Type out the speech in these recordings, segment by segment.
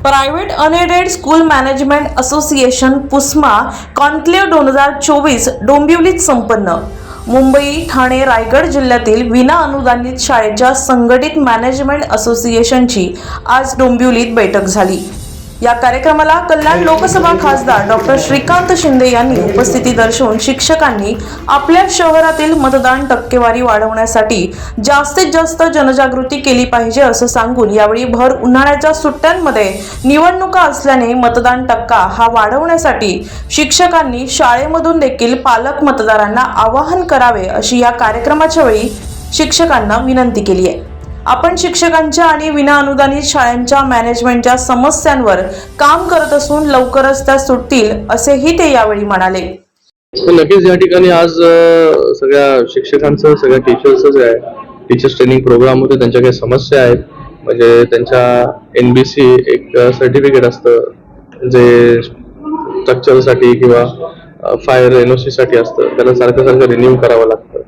Private unaided school management association PUSMA conclave 2024 डोंबिवलीत संपन्न. मुंबई, ठाणे, रायगड जिल्ह्यातील विना अनुदानित शाळेच्या संघटित मॅनेजमेंट असोसिएशनची आज डोंबिवलीत बैठक झाली. या कार्यक्रमाला कल्याण लोकसभा खासदार डॉक्टर श्रीकांत शिंदे यांनी उपस्थिती दर्शवून शिक्षकांनी आपल्या शहरातील मतदान टक्केवारी वाढवण्यासाठी जास्तीत जास्त जनजागृती केली पाहिजे असं सांगून यावेळी भर उन्हाळ्याच्या सुट्ट्यांमध्ये निवडणुका असल्याने मतदान टक्का हा वाढवण्यासाठी शिक्षकांनी शाळेमधून देखील पालक मतदारांना आवाहन करावे अशी या कार्यक्रमाच्या वेळी शिक्षकांना विनंती केली आहे. आपण शिक्षकांच्या आणि विना अनुदानित शाळांच्या मॅनेजमेंटच्या समस्यांवर काम करत असून लवकरच त्या सुटतील असेही ते यावेळी म्हणाले. नक्कीच या ठिकाणी आज सगळ्या शिक्षकांचं, सगळ्या टीचर्सचं जे आहे टीचर्स ट्रेनिंग प्रोग्राम मध्ये त्यांच्या काही समस्या आहेत. म्हणजे त्यांच्या NBC एक सर्टिफिकेट असतं जे स्ट्रक्चरसाठी किंवा फायर NOC साठी असतं, त्याला सारखं रिन्यू करावं लागतं.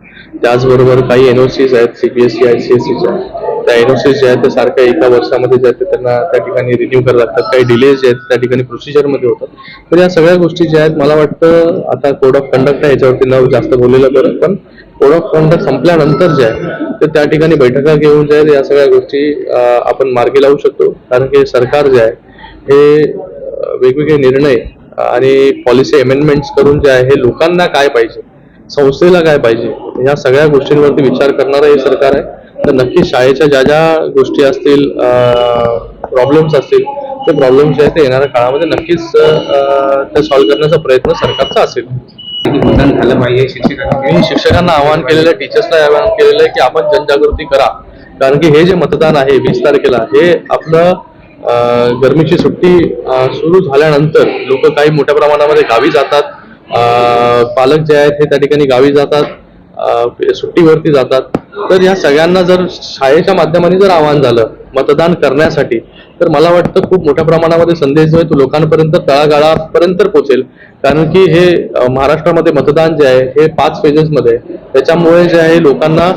त्याचबरोबर काही NOCs आहेत CBSE ICSEच्या, त्या NOCs जे आहेत ते सारख्या एका वर्षामध्ये जे आहेत त्यांना त्या ठिकाणी रिन्यू करावे लागतात. काही डिलेज जे आहेत त्या ठिकाणी प्रोसिजरमध्ये होतात. तर या सगळ्या गोष्टी ज्या आहेत मला वाटतं आता कोड ऑफ कंडक्ट आहे याच्यावरती न जास्त बोललेलं बरं, पण कोड ऑफ कंडक्ट संपल्यानंतर जे आहे तर त्या ठिकाणी बैठका घेऊन जे आहेत या सगळ्या गोष्टी आपण मार्गी लावू शकतो. कारण की सरकार जे आहे हे वेगवेगळे निर्णय आणि पॉलिसी अमेंडमेंट्स करून जे आहे हे लोकांना काय पाहिजे, संस्थेला काय पाहिजे, या सगळ्या गोष्टींवरती विचार करणारं हे सरकार आहे. तर नक्की शाळेच्या ज्या ज्या गोष्टी असतील, प्रॉब्लेम्स असतील, ते प्रॉब्लेम्स जे आहेत ते येणाऱ्या काळामध्ये नक्कीच ते सॉल्व्ह करण्याचा प्रयत्न सरकारचा असेल. मतदान झालं पाहिजे. शिक्षकांना आवाहन केलेलं आहे, टीचर्सला आवाहन केलेलं आहे की आपण जनजागृती करा. कारण की हे जे मतदान आहे 20 तारखेला हे आपलं गरमीची सुट्टी सुरू झाल्यानंतर लोक काही मोठ्या प्रमाणामध्ये गावी जातात. पालक जे आहेत हे त्या ठिकाणी गावी जातात, सुट्टीवरती जातात. तर या सगळ्यांना जर शाळेच्या माध्यमाने जर आवाहन झालं मतदान करण्यासाठी तर मला वाटतं खूप मोठ्या प्रमाणामध्ये संदेश जो आहे तो लोकांपर्यंत, तळागाळापर्यंत पोहोचेल. कारण की हे महाराष्ट्रामध्ये मतदान जे आहे हे 5 फेजेसमध्ये आहे. त्याच्यामुळे जे आहे लोकांना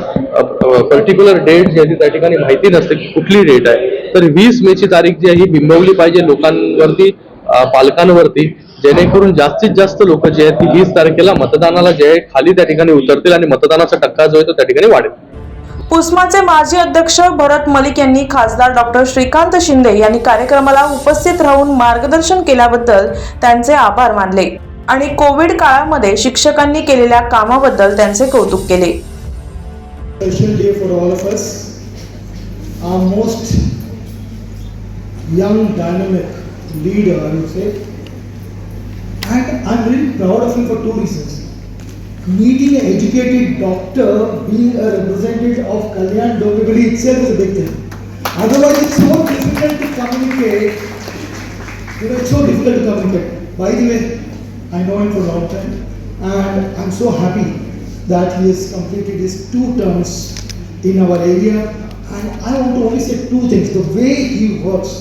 पर्टिक्युलर डेट जी आहे त्या ठिकाणी माहिती नसते की कुठली डेट आहे. तर 20 मेची तारीख जी आहे ही बिंबवली पाहिजे लोकांवरती, पालकांवरती, जेणेकरून जास्तीत जास्त लोक जे आहेत ती 20 तारखेला मतदानाला जे आहे खाली त्या ठिकाणी उतरतील आणि मतदानाचा टक्का जो आहे तो त्या ठिकाणी वाढेल. पुस्माचे माजी अध्यक्ष भरत मलिक यांनी खासदार डॉक्टर श्रीकांत शिंदे यांनी कार्यक्रमाला उपस्थित राहून मार्गदर्शन केल्याबद्दल त्यांचे आभार मानले आणि कोविड काळामध्ये शिक्षकांनी केलेल्या कामाबद्दल त्यांचे कौतुक केले. Special day for all of us. Our most young, dynamic leader, I would say, and I'm really proud of him for 2 reasons. Meeting an educated doctor, being a representative of Kalyan Dombivli itself is a big thing. Otherwise, it's so difficult to communicate. It's so difficult to communicate. By the way, I know him for a long time, and I'm so happy that he has completed his 2 terms in our area. And I want to only say 2 things. The way he works,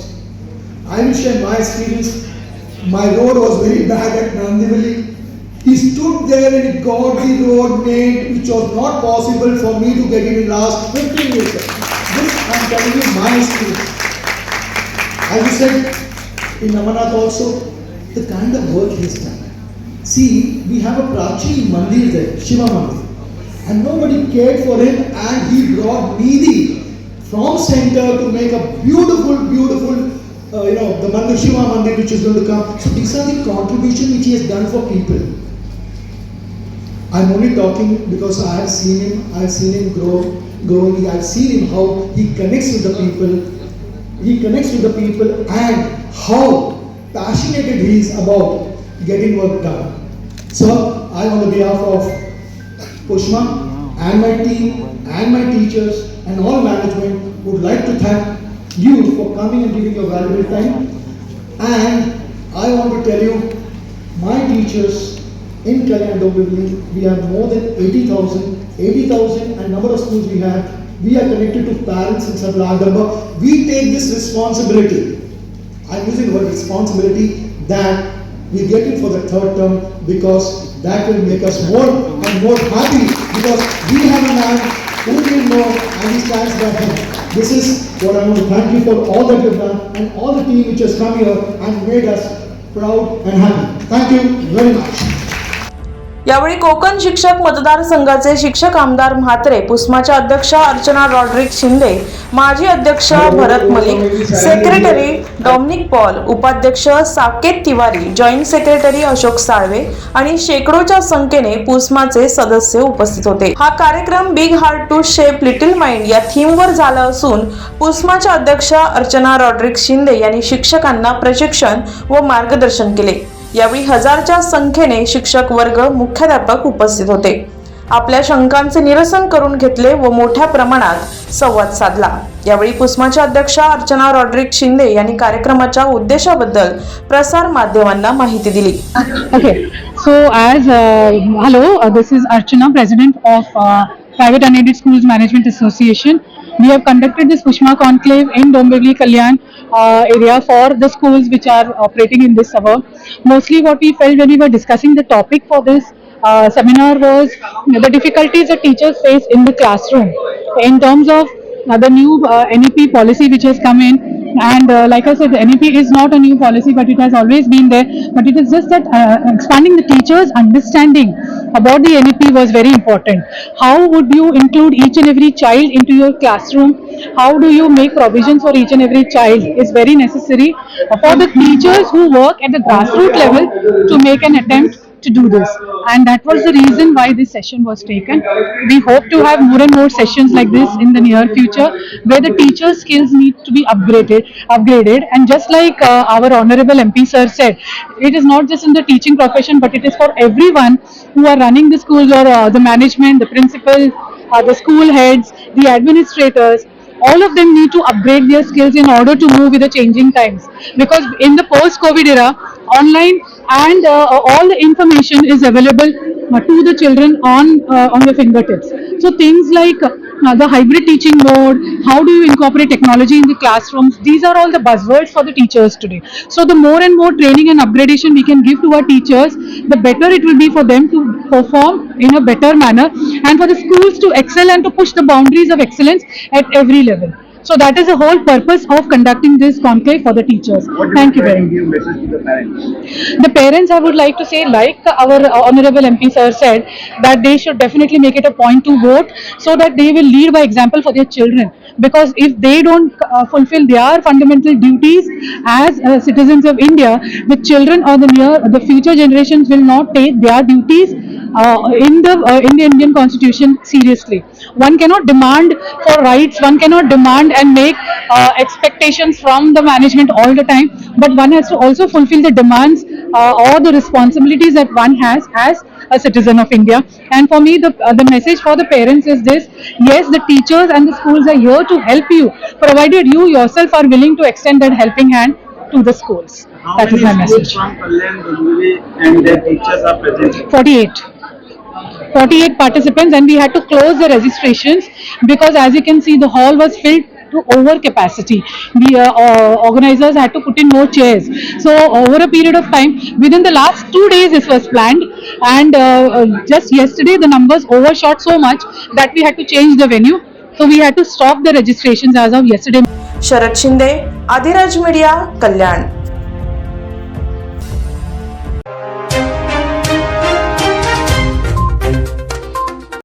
I will share my experience. My road was very bad at Nandivali. He stood there and he got the road made, which was not possible for me to get it in last 15 years. This I'm telling you my experience. As you said in Amanath also, the kind of work he's done. See, we have a Prachi Mandir there, Shiva Mandir, and nobody cared for him, and he brought Nidhi from center to make a beautiful, the Mandir, Shiva Mandir, which is going to come. So these are the contributions which he has done for people. I'm only talking because I have seen him growing. I've seen him how he connects with the people. And how passionate he is about getting work done. So I, on the behalf of Pushma and my team and my teachers and all management, would like to thank you for coming and giving your valuable time. And I want to tell you, my teachers in Kalyan Dombivli, we have more than 80,000 and number of schools we have. We are connected to parents in Sarladamba. We take this responsibility. I'm using the word responsibility, that we get it for the 3rd term, because that will make us more and more happy, because we have a man who didn't know, and he stands by him. This is what I want to thank you for all that you've done and all the team which has come here and made us proud and happy. Thank you very much. यावेळी कोकण शिक्षक मतदारसंघाचे शिक्षक आमदार म्हात्रे, पुस्माच्या अध्यक्षा अर्चना Rodrick Shinde, माजी अध्यक्ष Bharat Malik, secretary Dominic Paul, उपाध्यक्ष Saket Tiwari, joint secretary Ashok Salve आणि शेकडोच्या संख्येने पुस्माचे सदस्य उपस्थित होते. हा कार्यक्रम big heart to shape little mind या थीमवर झाला असून पुस्माच्या अध्यक्षा अर्चना रॉड्रिक शिंदे यांनी शिक्षकांना प्रशिक्षण व मार्गदर्शन केले. यावेळी हजारच्या संख्येने शिक्षक वर्ग, मुख्याध्यापक उपस्थित होते. आपल्या शंकांचे निरसन करून घेतले व मोठ्या प्रमाणात संवाद साधला. यावेळी पुस्माच्या अध्यक्षा अर्चना रॉड्रिक शिंदे यांनी कार्यक्रमाच्या उद्देशाबद्दल प्रसार माध्यमांना माहिती दिली. Okay, so as hello, this is Archana, President of Private Unaided Schools Management Association. We have conducted this Pushma conclave in Dombivli Kalyan area for the schools which are operating in this suburb. Mostly what we felt when we were discussing the topic for this seminar was the difficulties that teachers face in the classroom in terms of the new NEP policy which has come in. And like I said, the NEP is not a new policy, but it has always been there. But it is just that expanding the teachers' understanding about the NEP was very important. How would you include each and every child into your classroom? How do you make provisions for each and every child is very necessary for the teachers who work at the grassroots level to make an attempt to do this. And that was the reason why this session was taken. We hope to have more and more sessions like this in the near future, where the teachers' skills need to be upgraded. And just like our honorable MP sir said, it is not just in the teaching profession, but it is for everyone who are running the schools, or the management, the principal, the school heads, the administrators. All of them need to upgrade their skills in order to move with the changing times. Because in the post-COVID era, online and all the information is available to the children on their fingertips. So things like the hybrid teaching mode, how do you incorporate technology in the classrooms, these are all the buzzwords for the teachers today. So the more and more training and upgradation we can give to our teachers, the better it will be for them to perform in a better manner, and for the schools to excel and to push the boundaries of excellence at every level. So that is the whole purpose of conducting this conclave for the teachers. Thank you very much. Give message to the parents. The parents, I would like to say, like our honorable MP sir said, that they should definitely make it a point to vote, so that they will lead by example for their children. Because if they don't fulfill their fundamental duties as citizens of India, the children or the future generations will not take their duties in the Indian Constitution seriously. One cannot demand for rights, one cannot demand and make expectations from the management all the time, but one has to also fulfill the demands or the responsibilities that one has as a citizen of India. And for me, the message for the parents is this: yes, the teachers and the schools are here to help you, provided you yourself are willing to extend that helping hand to the schools. That is my message. From Kalyan, Dombivli and their teachers are present. 48 participants, and we had to close the registrations because, as you can see, the hall was filled to over capacity. The organizers had to put in more chairs. So over a period of time, within the last 2 days this was planned, and just yesterday the numbers overshot so much that we had to change the venue. So we had to stop the registrations as of yesterday. Sharad Shinde, Adiraj media, Kalyan.